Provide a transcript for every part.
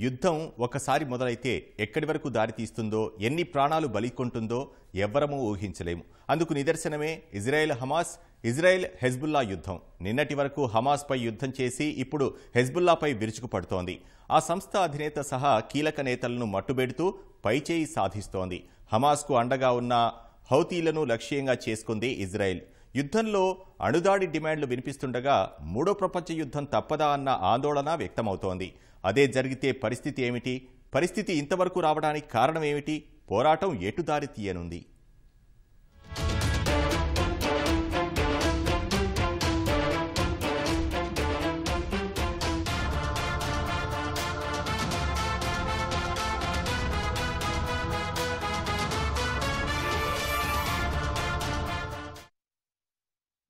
యుద్ధం ఒకసారి మొదలైతే ఎక్కడి వరకు దారితీస్తుందో, ఎన్ని ప్రాణాలు బలికొంటుందో ఎవ్వరమూ ఊహించలేము. అందుకు నిదర్శనమే ఇజ్రాయెల్ హమాస్, ఇజ్రాయెల్ హెజ్బుల్లా యుద్ధం. నిన్నటి వరకు హమాస్పై యుద్ధం చేసి ఇప్పుడు హెజ్బుల్లాపై విరుచుకుపడుతోంది. ఆ సంస్థ అధినేత సహా కీలక నేతలను మట్టుబెడుతూ పైచేయి సాధిస్తోంది. హమాస్కు అండగా ఉన్న హౌతీలను లక్ష్యంగా చేసుకుంది ఇజ్రాయెల్. యుద్ధంలో అణుదాడి డిమాండ్లు వినిపిస్తుండగా మూడో ప్రపంచ యుద్ధం తప్పదా అన్న ఆందోళన వ్యక్తమవుతోంది. అదే జరిగితే పరిస్థితి ఏమిటి? పరిస్థితి ఇంతవరకు రావడానికి కారణం ఏమిటి? పోరాటం ఎటు దారి తీయనుంది?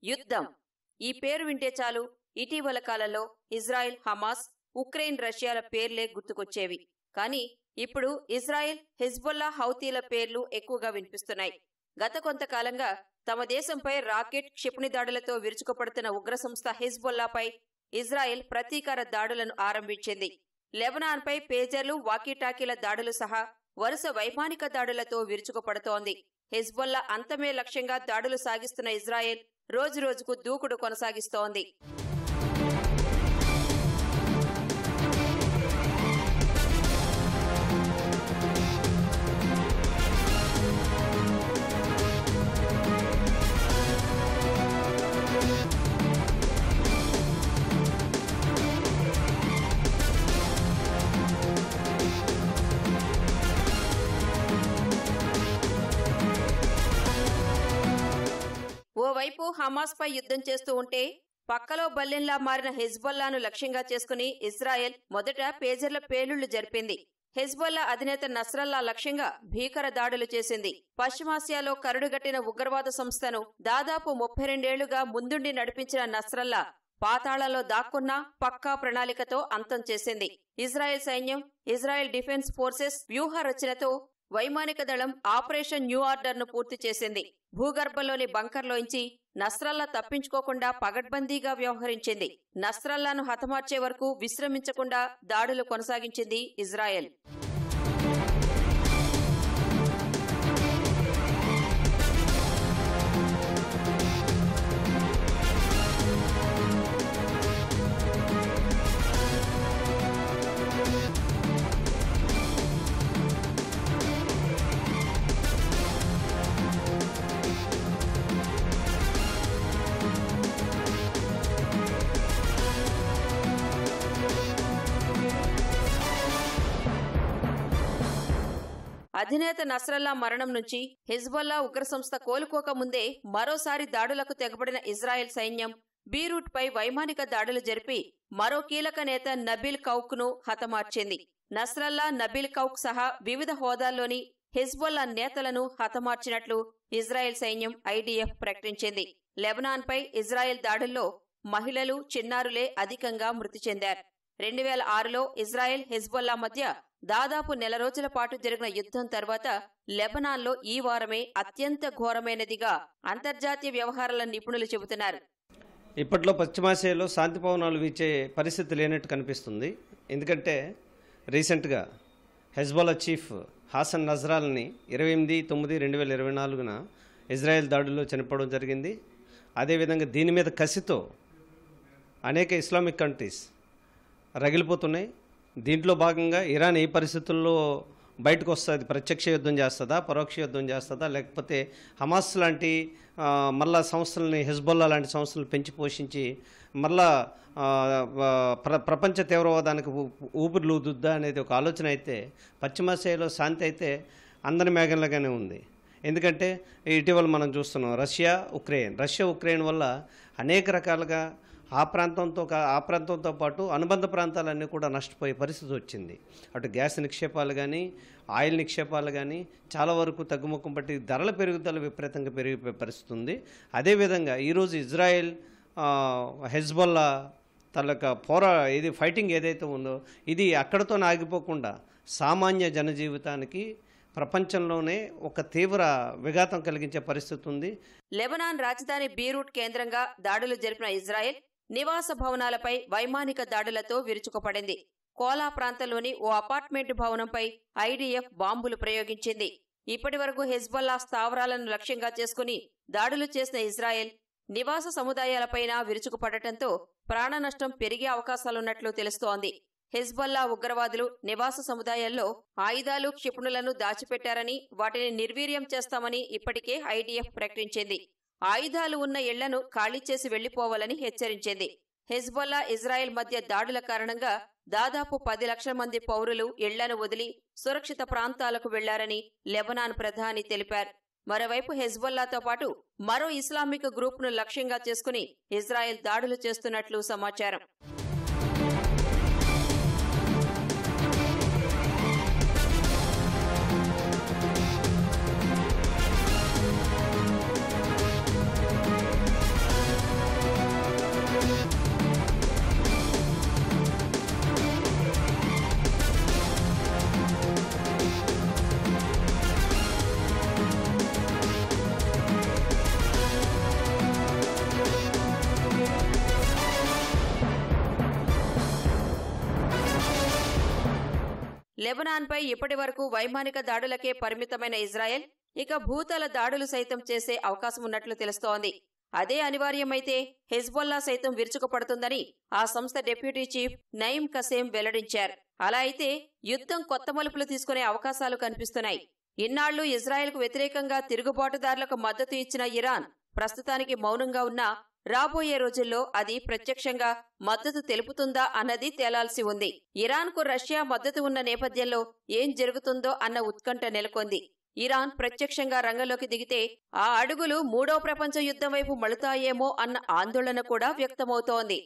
యుద్ధం ఈ పేరు వింటే చాలు ఇటీవల కాలంలో ఇజ్రాయెల్ హమాస్, ఉక్రెయిన్ రష్యాల పేర్లే గుర్తుకొచ్చేవి. కానీ ఇప్పుడు ఇజ్రాయెల్ హెజ్బొల్లా హౌతీల పేర్లు ఎక్కువగా వినిపిస్తున్నాయి. గత కొంతకాలంగా తమ దేశంపై రాకెట్, క్షిపణి దాడులతో విరుచుకుపడుతున్న ఉగ్ర సంస్థ హెజ్బొల్లాపై ఇజ్రాయెల్ ప్రతీకార దాడులను ఆరంభించింది. లెబనాన్పై పేజర్లు, వాకీటాకీల దాడులు సహా వరుస వైమానిక దాడులతో విరుచుకుపడుతోంది. హెజ్బొల్లా అంతమే లక్ష్యంగా దాడులు సాగిస్తున్న ఇజ్రాయెల్ రోజురోజుకు దూకుడు కొనసాగిస్తోంది. ఓవైపు హమాస్ పై యుద్ధం చేస్తూ ఉంటే పక్కలో బల్లెంలా మారిన హెజ్బొల్లాను లక్ష్యంగా చేసుకుని ఇజ్రాయెల్ మొదట పేజర్ల పేలుళ్లు జరిపింది. హెజ్బొల్లా అధినేత నస్రల్లా లక్ష్యంగా భీకర దాడులు చేసింది. పశ్చిమాసియాలో కరుడుగట్టిన ఉగ్రవాద సంస్థను దాదాపు 32 ఏళ్లుగా ముందుండి నడిపించిన నస్రల్లా పాతాళంలో దాక్కున్నా పక్కా ప్రణాళికతో అంతం చేసింది. ఇజ్రాయెల్ సైన్యం, ఇజ్రాయెల్ డిఫెన్స్ ఫోర్సెస్ వ్యూహ రచనతో వైమానిక దళం ఆపరేషన్ న్యూ ఆర్డర్ ను పూర్తి చేసింది. భూగర్భంలోని బంకర్లోంచి నస్రల్లా తప్పించుకోకుండా పగడ్బందీగా వ్యవహరించింది. నస్రల్లాను హతమార్చే వరకు విశ్రమించకుండా దాడులు కొనసాగించింది ఇజ్రాయెల్. అధినేత నస్రల్లా మరణం నుంచి హెజ్బొల్లా ఉగ్ర సంస్థ కోలుకోకముందే మరోసారి దాడులకు తెగబడిన ఇజ్రాయెల్ సైన్యం బీరూట్ పై వైమానిక దాడులు జరిపి మరో కీలక నేత నబీల్ కౌక్ ను హతమార్చింది. నస్రల్లా, నబీల్ కౌక్ సహా వివిధ హోదాల్లోని హెజ్బొల్లా నేతలను హతమార్చినట్లు ఇజ్రాయెల్ సైన్యం ఐడిఎఫ్ ప్రకటించింది. లెబనాన్ పై ఇజ్రాయెల్ దాడుల్లో మహిళలు, చిన్నారులే అధికంగా మృతి చెందారు. 2006లో ఇజ్రాయెల్, హెజ్బొల్లా మధ్య దాదాపు నెల రోజుల పాటు జరిగిన యుద్ధం తర్వాత లెబనాన్లో ఈ వారమే అత్యంత ఘోరమైనదిగా అంతర్జాతీయ వ్యవహారాల నిపుణులు చెబుతున్నారు. ఇప్పట్లో పశ్చిమాసియాలో శాంతి పవనాలు వీచే పరిస్థితి లేనట్టు కనిపిస్తుంది. ఎందుకంటే రీసెంట్గా హెజ్బొల్లా చీఫ్ హాసన్ నజ్రాల్ని 28/9/2024 ఇజ్రాయెల్ దాడుల్లో చనిపోవడం జరిగింది. అదేవిధంగా దీని మీద కసితో అనేక ఇస్లామిక్ కంట్రీస్ రగిలిపోతున్నాయి. దీంట్లో భాగంగా ఇరాన్ ఏ పరిస్థితుల్లో బయటకు వస్తుంది? ప్రత్యక్ష యుద్ధం చేస్తుందా, పరోక్ష యుద్ధం చేస్తుందా, లేకపోతే హమాస్ లాంటి మళ్ళా సంస్థలని, హెజ్బొల్లా లాంటి సంస్థలు పెంచి పోషించి మళ్ళా ప్రపంచ తీవ్రవాదానికి ఊపిరిలూదుద్దా అనేది ఒక ఆలోచన అయితే పశ్చిమాసియాలో శాంతి అయితే అందని మేఘంలాగానే ఉంది. ఎందుకంటే ఇటీవల మనం చూస్తున్నాం రష్యా ఉక్రెయిన్ వల్ల అనేక రకాలుగా ఆ ప్రాంతంతో పాటు అనుబంధ ప్రాంతాలన్నీ కూడా నష్టపోయే పరిస్థితి వచ్చింది. అటు గ్యాస్ నిక్షేపాలు కానీ, ఆయిల్ నిక్షేపాలు కానీ చాలా వరకు తగ్గుముఖం పట్టి ధరల పెరుగుదల విపరీతంగా పెరిగిపోయే పరిస్థితి ఉంది. అదేవిధంగా ఈరోజు ఇజ్రాయెల్, హెజ్బొల్లా ఇది ఫైటింగ్ ఏదైతే ఉందో ఇది అక్కడతో ఆగిపోకుండా సామాన్య జనజీవితానికి ప్రపంచంలోనే ఒక తీవ్ర విఘాతం కలిగించే పరిస్థితి ఉంది. లెబనాన్ రాజధాని బీరూట్ కేంద్రంగా దాడులు జరిపిన ఇజ్రాయెల్ నివాస భవనాలపై వైమానిక దాడులతో విరుచుకుపడింది. కోలా ప్రాంతంలోని ఓ అపార్ట్మెంట్ భవనంపై ఐడిఎఫ్ బాంబులు ప్రయోగించింది. ఇప్పటివరకు హెజ్బొల్లా స్థావరాలను లక్ష్యంగా చేసుకుని దాడులు చేసిన ఇజ్రాయెల్ నివాస సముదాయాలపైన విరుచుకుపడటంతో ప్రాణనష్టం పెరిగే అవకాశాలున్నట్లు తెలుస్తోంది. హెజ్బొల్లా ఉగ్రవాదులు నివాస సముదాయాల్లో ఆయుధాలు, క్షిపణులను దాచిపెట్టారని, వాటిని నిర్వీర్యం చేస్తామని ఇప్పటికే ఐడిఎఫ్ ప్రకటించింది. ఆయుధాలు ఉన్న ఇళ్లను ఖాళీ చేసి వెళ్లిపోవాలని హెచ్చరించింది. హెజ్బొల్లా, ఇజ్రాయెల్ మధ్య దాడుల కారణంగా దాదాపు 10 లక్షల మంది పౌరులు ఇళ్లను వదిలి సురక్షిత ప్రాంతాలకు వెళ్లారని లెబనాన్ ప్రధాని తెలిపారు. మరోవైపు హెజ్బొల్లాతో పాటు మరో ఇస్లామిక్ గ్రూప్ను లక్ష్యంగా చేసుకుని ఇజ్రాయెల్ దాడులు చేస్తున్నట్లు సమాచారం. లెబనాన్పై ఇప్పటివరకు వైమానిక దాడులకే పరిమితమైన ఇజ్రాయెల్ ఇక భూతల దాడులు సైతం చేసే అవకాశమున్నట్లు తెలుస్తోంది. అదే అనివార్యమైతే హెజ్బొల్లా సైతం విరుచుకుపడుతుందని ఆ సంస్థ డిప్యూటీ చీఫ్ నయీం కసేం వెల్లడించారు. అలా అయితే యుద్ధం కొత్త మలుపులు తీసుకునే అవకాశాలు కనిపిస్తున్నాయి. ఇన్నాళ్లు ఇజ్రాయెల్కు వ్యతిరేకంగా తిరుగుబాటుదారులకు మద్దతు ఇచ్చిన ఇరాన్ ప్రస్తుతానికి మౌనంగా ఉన్నా రాబోయే రోజుల్లో అది ప్రత్యక్షంగా మద్దతు తెలుపుతుందా అన్నది తేలాల్సి ఉంది. ఇరాన్కు రష్యా మద్దతు ఉన్న నేపథ్యంలో ఏం జరుగుతుందో అన్న ఉత్కంఠ నెలకొంది. ఇరాన్ ప్రత్యక్షంగా రంగంలోకి దిగితే ఆ అడుగులు మూడో ప్రపంచ యుద్ధం వైపు మలుతాయేమో అన్న ఆందోళన కూడా వ్యక్తమవుతోంది.